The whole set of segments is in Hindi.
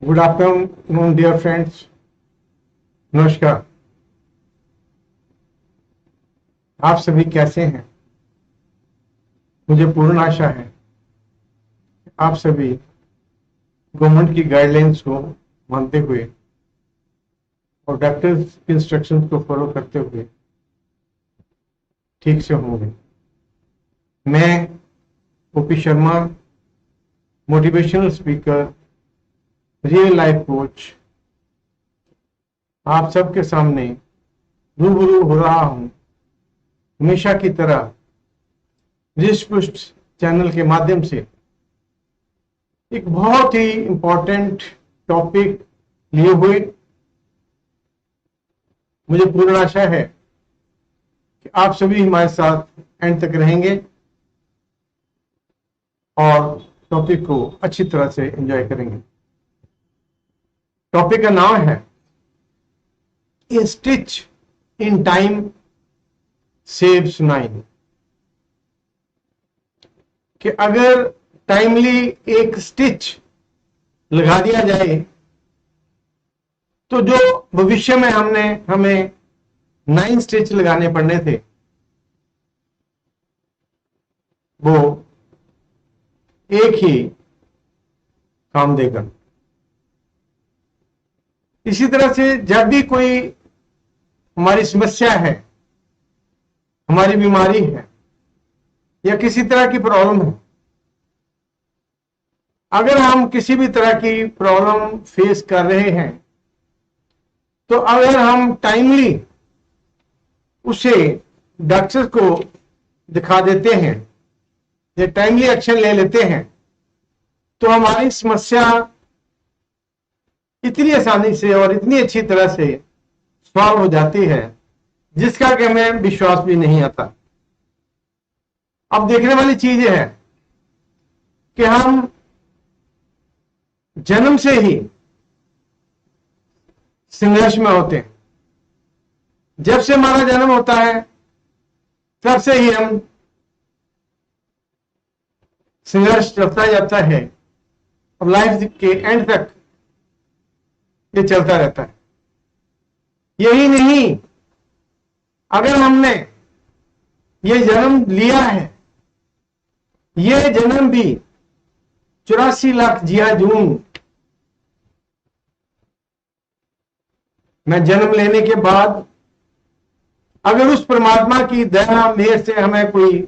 Good afternoon dear friends. नमस्कार। आप सभी कैसे हैं? मुझे पूर्ण आशा है आप सभी गवर्नमेंट की गाइडलाइंस को मानते हुए और डॉक्टर्स के इंस्ट्रक्शंस को फॉलो करते हुए ठीक से होंगे। मैं OP Sharma, motivational speaker, real life coach, आप सबके सामने रूबरू हो रहा हूं, हमेशा की तरह रिस्पष्ट चैनल के माध्यम से एक बहुत ही इंपॉर्टेंट टॉपिक लिए हुए। मुझे पूर्ण आशा है कि आप सभी हमारे साथ एंड तक रहेंगे और टॉपिक को अच्छी तरह से एंजॉय करेंगे। टॉपिक का नाम है ए स्टिच इन टाइम सेव्स 9। कि अगर टाइमली एक स्टिच लगा दिया जाए तो जो भविष्य में हमें 9 स्टिच लगाने पड़ने थे वो एक ही काम देगा। इसी तरह से जब भी कोई हमारी समस्या है, हमारी बीमारी है या किसी तरह की प्रॉब्लम है, अगर हम किसी भी तरह की प्रॉब्लम फेस कर रहे हैं तो अगर हम टाइमली उसे डॉक्टर को दिखा देते हैं या टाइमली एक्शन ले लेते हैं तो हमारी समस्या इतनी आसानी से और इतनी अच्छी तरह से सॉल्व हो जाती है जिसका कि हमें विश्वास भी नहीं आता। अब देखने वाली चीज है कि हम जन्म से ही संघर्ष में होते हैं। जब से हमारा जन्म होता है तब से ही हम संघर्ष चलता जाता है और लाइफ के एंड तक ये चलता रहता है। यही नहीं, अगर हमने ये जन्म लिया है, ये जन्म भी 84 लाख जिया जून में जन्म लेने के बाद अगर उस परमात्मा की दया मेहर से हमें कोई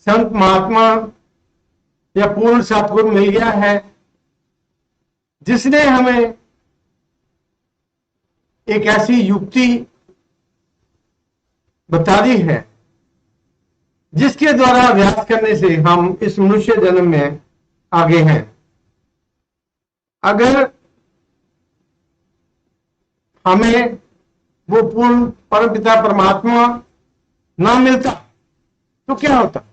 संत महात्मा या पूर्ण सतगुरु मिल गया है जिसने हमें एक ऐसी युक्ति बता दी है जिसके द्वारा अभ्यास करने से हम इस मनुष्य जन्म में आगे हैं। अगर हमें वो पूर्ण परमपिता परमात्मा ना मिलता तो क्या होता?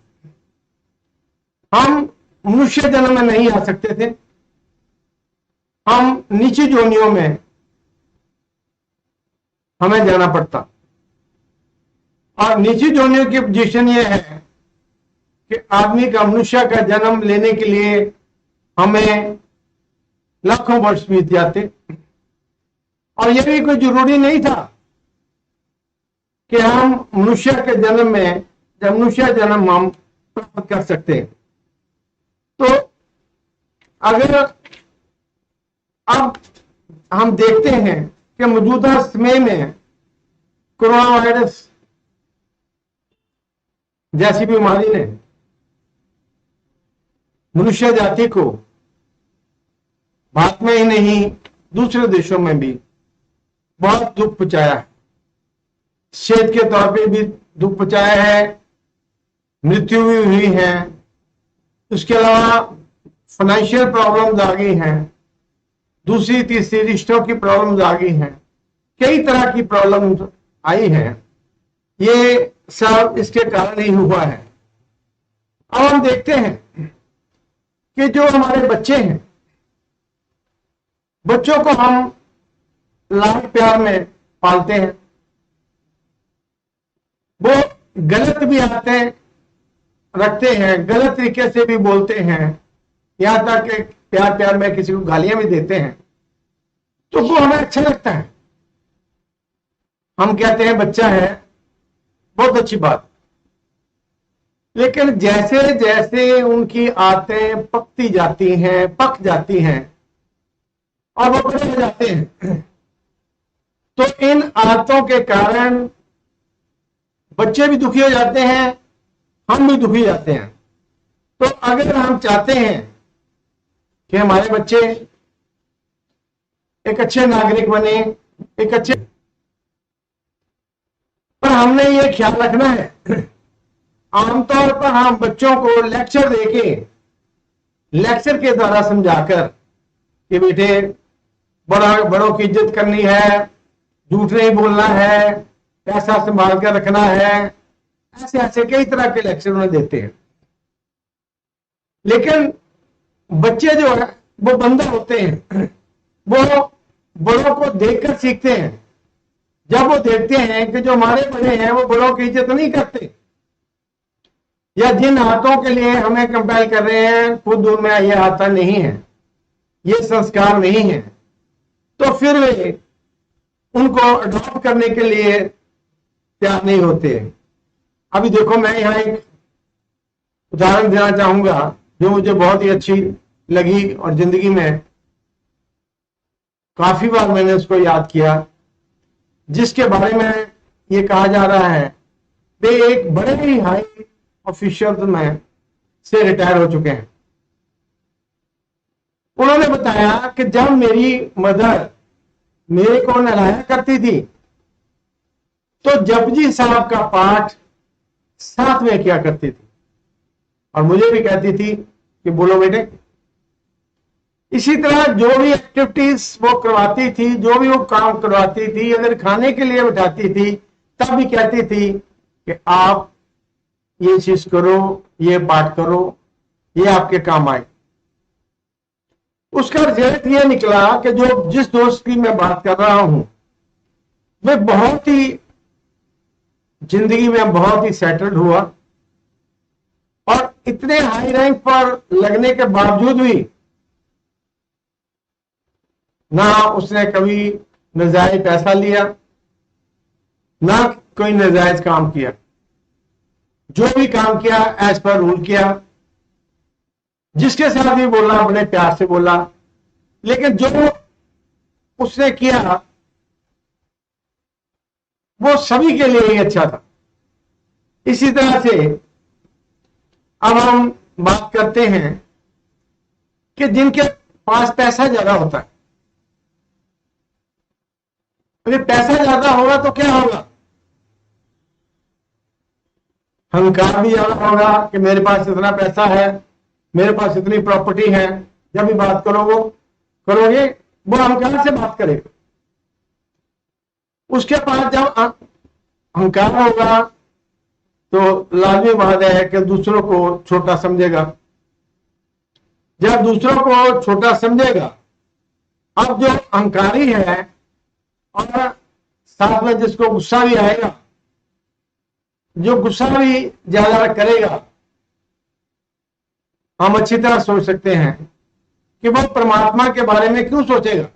हम मनुष्य जन्म में नहीं आ सकते थे, हम नीची जोनियों में हमें जाना पड़ता। और नीची जोनियों की पोजीशन ये है कि आदमी का, मनुष्य का जन्म लेने के लिए हमें लाखों वर्ष बीत जाते और यह भी कोई जरूरी नहीं था कि हम मनुष्य के जन्म में, जब मनुष्य जन्म हम प्राप्त कर सकते हैं। तो अगर अब हम देखते हैं कि मौजूदा समय में कोरोना वायरस जैसी बीमारी ने मनुष्य जाति को भारत में ही नहीं दूसरे देशों में भी बहुत दुख पहुंचाया है। सेहत के तौर पे भी दुख पहुंचाया है, मृत्यु भी हुई है। उसके अलावा फाइनेंशियल प्रॉब्लम्स आ गई हैं, दूसरी तीसरी रिश्तों की प्रॉब्लम्स आ गई हैं, कई तरह की प्रॉब्लम्स आई हैं। ये सब इसके कारण ही हुआ है। अब हम देखते हैं कि जो हमारे बच्चे हैं, बच्चों को हम लाड प्यार में पालते हैं, वो गलत भी आदतें रखते हैं, गलत तरीके से भी बोलते हैं, यहां तक कि प्यार प्यार में किसी को गालियां भी देते हैं। तो वो हमें अच्छा लगता है। हम कहते हैं बच्चा है, बहुत अच्छी बात। लेकिन जैसे जैसे उनकी आदतें पकती जाती हैं, पक जाती हैं और वो बड़े हो जाते हैं, तो इन आदतों के कारण बच्चे भी दुखी हो जाते हैं, हम भी दुखी जाते हैं। तो अगर हम चाहते हैं कि हमारे बच्चे एक अच्छे नागरिक बने, एक अच्छे, पर हमने ये ख्याल रखना है, आमतौर पर हम बच्चों को लेक्चर देके, लेक्चर के द्वारा समझाकर कि बेटे बड़ों की इज्जत करनी है, झूठ नहीं बोलना है, पैसा संभाल कर रखना है, ऐसे ऐसे कई तरह के लेक्चर उन्हें देते हैं। लेकिन बच्चे जो है वो बंदर होते हैं, वो बड़ों को देखकर सीखते हैं। जब वो देखते हैं कि जो हमारे बड़े हैं वो बड़ों की इज्जत नहीं करते, या जिन हाथों के लिए हमें कंपेल कर रहे हैं खुद उनमें ये आता नहीं है, ये संस्कार नहीं है, तो फिर वे उनको अडॉप्ट करने के लिए तैयार नहीं होते। अभी देखो, मैं यहाँ एक उदाहरण देना चाहूंगा जो मुझे बहुत ही अच्छी लगी और जिंदगी में काफी बार मैंने उसको याद किया, जिसके बारे में ये कहा जा रहा है वे एक बड़े ही हाई ऑफिशियल में से रिटायर हो चुके हैं। उन्होंने बताया कि जब मेरी मदर मेरे को नहलाया करती थी तो जपजी साहब का पाठ साथ में किया करती थी और मुझे भी कहती थी कि बोलो बेटे। इसी तरह जो भी एक्टिविटीज वो करवाती थी, जो भी वो काम करवाती थी, अगर खाने के लिए बिठाती थी तब भी कहती थी कि आप ये चीज करो, ये पाठ करो, ये आपके काम आए। उसका रिजल्ट ये निकला कि जो जिस दोस्त की मैं बात कर रहा हूं वे बहुत ही जिंदगी में बहुत ही सेटल्ड हुआ और इतने हाई रैंक पर लगने के बावजूद भी ना उसने कभी नाजायज पैसा लिया, ना कोई नाजायज काम किया। जो भी काम किया एज पर रूल किया, जिसके साथ भी बोला बड़े प्यार से बोला, लेकिन जो उसने किया वो सभी के लिए ही अच्छा था। इसी तरह से अब हम बात करते हैं कि जिनके पास पैसा ज्यादा होता है, अगर पैसा ज्यादा होगा तो क्या होगा? अहंकार भी ज्यादा होगा कि मेरे पास इतना पैसा है, मेरे पास इतनी प्रॉपर्टी है। जब भी बात करोगे वो अहंकार से बात करेगा। उसके पास जब अहंकार होगा तो लाजमी बात है कि दूसरों को छोटा समझेगा। जब दूसरों को छोटा समझेगा, अब जो अहंकारी है और साथ में जिसको गुस्सा भी आएगा, जो गुस्सा भी ज्यादा करेगा, हम अच्छी तरह सोच सकते हैं कि वो परमात्मा के बारे में क्यों सोचेगा।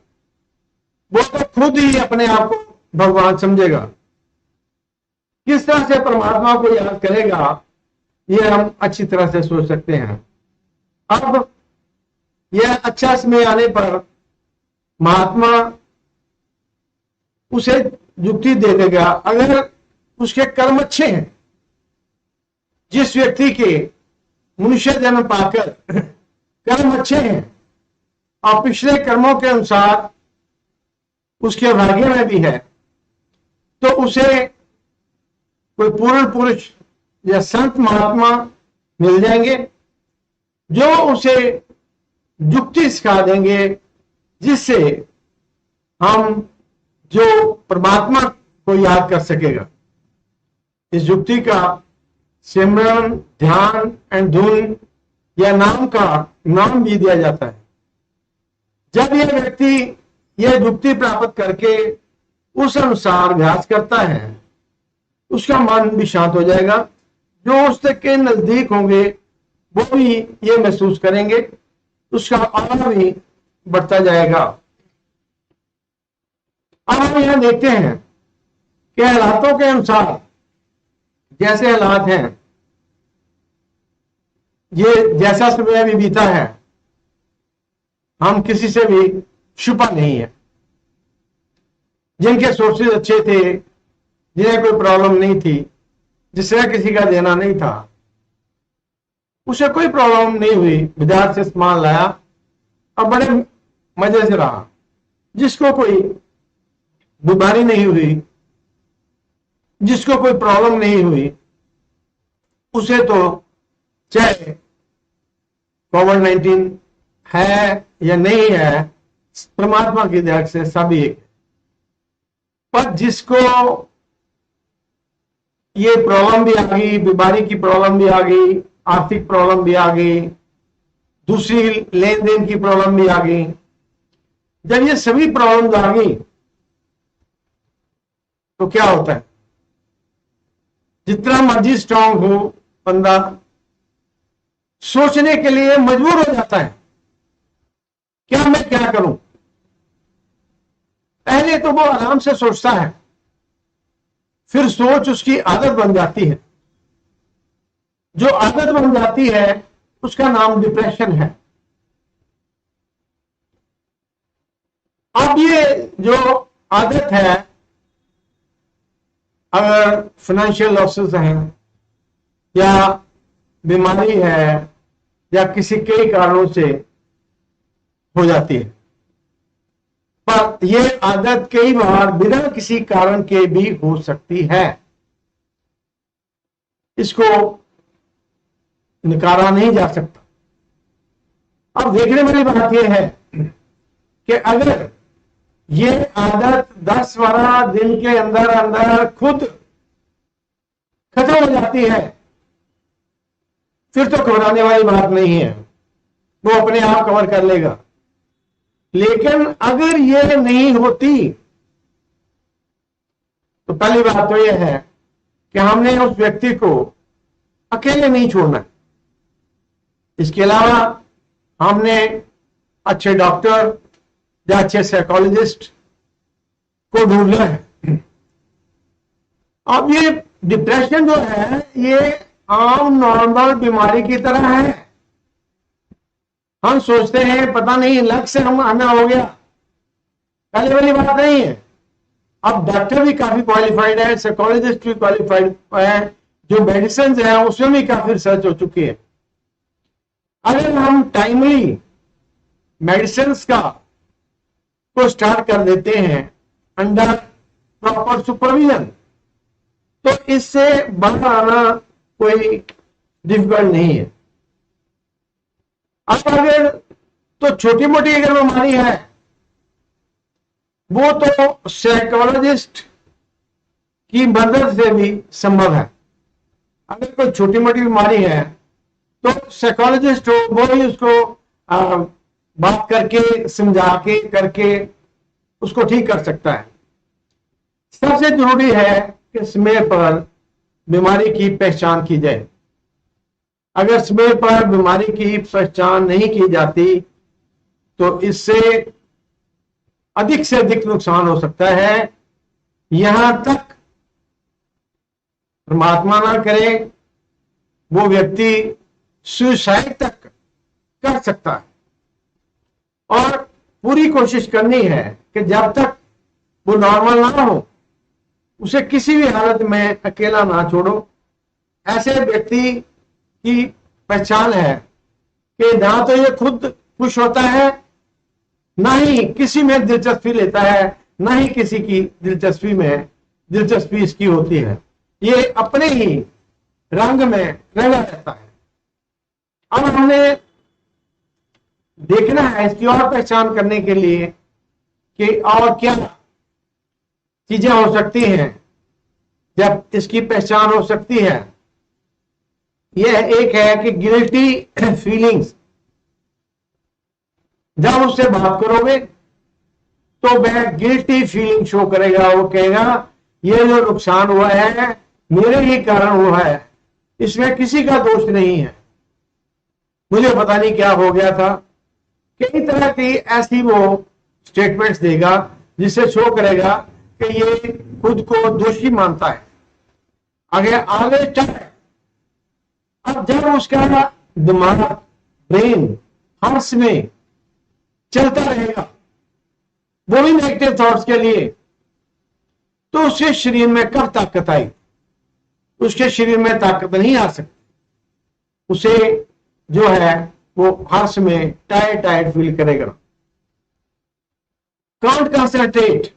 वो तो खुद ही अपने आप को भगवान समझेगा। किस तरह से परमात्मा को याद करेगा ये हम अच्छी तरह से सोच सकते हैं। अब यह अच्छा समय आने पर महात्मा उसे युक्ति दे देगा। अगर उसके कर्म अच्छे हैं, जिस व्यक्ति के मनुष्य जन्म पाकर कर्म अच्छे हैं और पिछले कर्मों के अनुसार उसके भाग्य में भी है, तो उसे कोई पूर्ण पुरुष या संत महात्मा मिल जाएंगे जो उसे युक्ति सिखा देंगे, जिससे हम जो परमात्मा को याद कर सकेगा। इस युक्ति का सिमरन, ध्यान एंड धुन या नाम भी दिया जाता है। जब यह व्यक्ति यह युक्ति प्राप्त करके उस अनुसार अभ्यास करता है, उसका मन भी शांत हो जाएगा। जो उसके के नजदीक होंगे वो भी ये महसूस करेंगे, उसका आनंद भी बढ़ता जाएगा। अब हम यहां देखते हैं कि हालातों के अनुसार जैसे हालात हैं, ये जैसा समय अभी बीता है, हम किसी से भी छुपा नहीं है। जिनके सोर्सेज अच्छे थे, जिन्हें कोई प्रॉब्लम नहीं थी, जिससे किसी का देना नहीं था, उसे कोई प्रॉब्लम नहीं हुई, बाजार से सामान लाया और बड़े मजे से रहा। जिसको कोई बीमारी नहीं हुई, जिसको कोई प्रॉब्लम नहीं हुई, उसे तो चाहे कोविड-19 है या नहीं है, परमात्मा की दया से सभी एक। पर जिसको ये प्रॉब्लम भी आ गई, बीमारी की प्रॉब्लम भी आ गई, आर्थिक प्रॉब्लम भी आ गई, दूसरी लेन देन की प्रॉब्लम भी आ गई, जब ये सभी प्रॉब्लम्स आ गई तो क्या होता है? जितना मर्जी स्ट्रांग हो बंदा, सोचने के लिए मजबूर हो जाता है, क्या मैं क्या करूं। पहले तो वो आराम से सोचता है, फिर सोच उसकी आदत बन जाती है। जो आदत बन जाती है उसका नाम डिप्रेशन है। अब ये जो आदत है, अगर फाइनेंशियल लॉसेस हैं या बीमारी है या किसी कई कारणों से हो जाती है, पर यह आदत कई बार बिना किसी कारण के भी हो सकती है। इसको नकारा नहीं जा सकता। अब देखने वाली बात यह है कि अगर ये आदत 10-12 दिन के अंदर अंदर खुद खत्म हो जाती है, फिर तो घबराने वाली बात नहीं है, वो अपने आप कवर कर लेगा। लेकिन अगर ये नहीं होती तो पहली बात तो यह है कि हमने उस व्यक्ति को अकेले नहीं छोड़ना। इसके अलावा हमने अच्छे डॉक्टर या अच्छे साइकोलॉजिस्ट को ढूंढना है। अब ये डिप्रेशन जो है, ये आम नॉर्मल बीमारी की तरह है। हम सोचते हैं पता नहीं लक से हमें हो गया, पहले वाली बात नहीं है। अब डॉक्टर भी काफी क्वालिफाइड है, साइकोलॉजिस्ट भी क्वालिफाइड है, जो मेडिसिन है उसमें भी काफी रिसर्च हो चुकी है। अगर हम टाइमली मेडिसिन को स्टार्ट कर देते हैं अंडर प्रॉपर सुपरविजन, तो इससे बाहर आना कोई डिफिकल्ट नहीं है। अब अगर तो छोटी मोटी अगर बीमारी है, वो तो साइकोलॉजिस्ट की मदद से भी संभव है। अगर कोई छोटी मोटी बीमारी है तो साइकोलॉजिस्ट हो, वो ही उसको बात करके समझा के करके उसको ठीक कर सकता है। सबसे जरूरी है कि समय पर बीमारी की पहचान की जाए। अगर समय पर बीमारी की पहचान नहीं की जाती तो इससे अधिक से अधिक नुकसान हो सकता है। यहां तक परमात्मा ना करे, वो व्यक्ति सुसाइड तक कर सकता है। और पूरी कोशिश करनी है कि जब तक वो नॉर्मल ना हो, उसे किसी भी हालत में अकेला ना छोड़ो। ऐसे व्यक्ति की पहचान है कि ना तो ये खुद खुश होता है, ना ही किसी में दिलचस्पी लेता है, ना ही किसी की दिलचस्पी इसकी होती है। ये अपने ही रंग में रंगा रहता है। अब हमने देखना है इसकी और पहचान करने के लिए कि और क्या चीजें हो सकती हैं जब इसकी पहचान हो सकती है। यह एक है कि गिल्टी फीलिंग्स। जब उससे बात करोगे तो वह गिल्टी फीलिंग शो करेगा। वो कहेगा ये जो नुकसान हुआ है मेरे ही कारण हुआ है, इसमें किसी का दोष नहीं है, मुझे पता नहीं क्या हो गया था। कई तरह की ऐसी वो स्टेटमेंट्स देगा जिससे शो करेगा कि ये खुद को दोषी मानता है। आगे ऑलवेज टायर्ड। अब जब उसका दिमाग, ब्रेन हर्ष में चलता रहेगा वो भी नेगेटिव थॉट्स के लिए, तो उसके शरीर में कब ताकत आई? उसके शरीर में ताकत नहीं आ सकती। उसे जो है वो हर्ष में टायर्ड टायर्ड फील करेगा। Can't concentrate.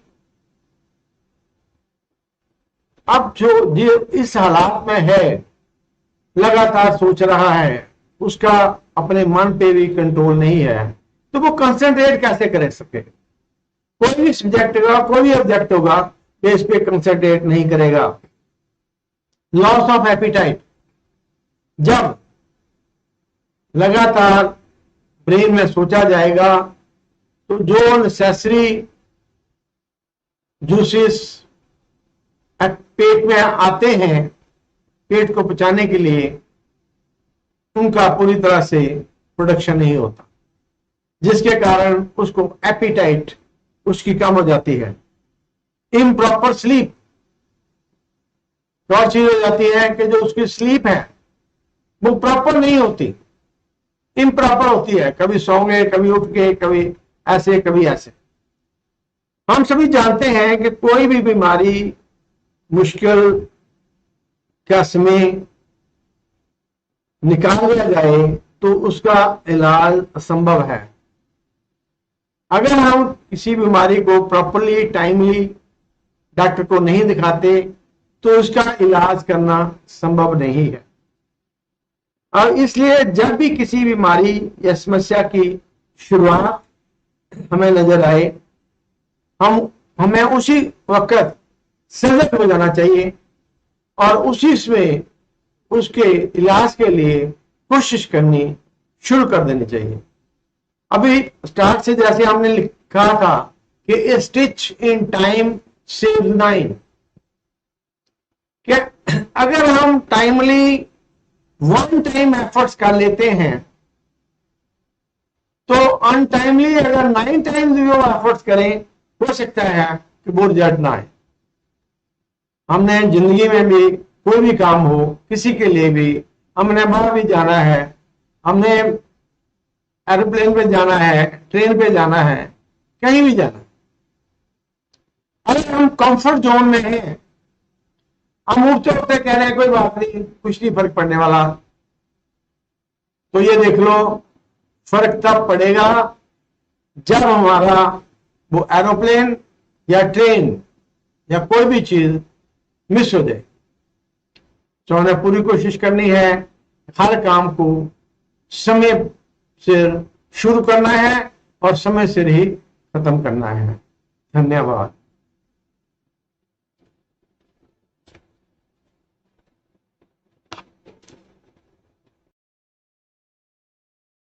अब जो इस हालात में है, लगातार सोच रहा है, उसका अपने मन पे भी कंट्रोल नहीं है, तो वो कंसंट्रेट कैसे कर सके? कोई भी सब्जेक्ट होगा, कोई भी ऑब्जेक्ट होगा, इस पे कंसंट्रेट नहीं करेगा। Loss of appetite. जब लगातार ब्रेन में सोचा जाएगा तो जो नेसेसरी जूसेस पेट में आते हैं पेट को पचाने के लिए, उनका पूरी तरह से प्रोडक्शन नहीं होता, जिसके कारण उसको एपिटाइट उसकी कम हो जाती है। Improper sleep. और चीज हो जाती है कि जो उसकी स्लीप है वो प्रॉपर नहीं होती, इम्प्रॉपर होती है। कभी सोंगे, कभी उठ के, कभी ऐसे, कभी ऐसे। हम सभी जानते हैं कि कोई भी बीमारी मुश्किल का समय निकाल लिया जाए तो उसका इलाज असंभव है। अगर हम किसी बीमारी को प्रॉपरली, टाइमली डॉक्टर को नहीं दिखाते तो उसका इलाज करना संभव नहीं है। और इसलिए जब भी किसी बीमारी या समस्या की शुरुआत हमें नजर आए, हमें उसी वक्त सजग हो जाना चाहिए और उसी में उसके इलाज के लिए कोशिश करनी शुरू कर देनी चाहिए। अभी स्टार्ट से जैसे हमने लिखा था कि ए स्टिच इन टाइम सेव्स 9, कि अगर हम टाइमली वन टाइम एफर्ट्स कर लेते हैं तो अनटाइमली अगर 9 टाइम्स भी वो एफर्ट्स करें, हो सकता है कि वो रिजल्ट ना आए। हमने जिंदगी में भी कोई भी काम हो, किसी के लिए भी, हमने बाहर भी जाना है, हमने एरोप्लेन पे जाना है, ट्रेन पे जाना है, कहीं भी जाना है, अगर हम कंफर्ट जोन में हैं, हम उठते उठते कह रहे हैं कोई बात नहीं, कुछ नहीं फर्क पड़ने वाला, तो ये देख लो फर्क तब पड़ेगा जब हमारा वो एरोप्लेन या ट्रेन या कोई भी चीज मिस हो जाए। तो हमें पूरी कोशिश करनी है हर काम को समय सिर शुरू करना है और समय सिर ही खत्म करना है। धन्यवाद।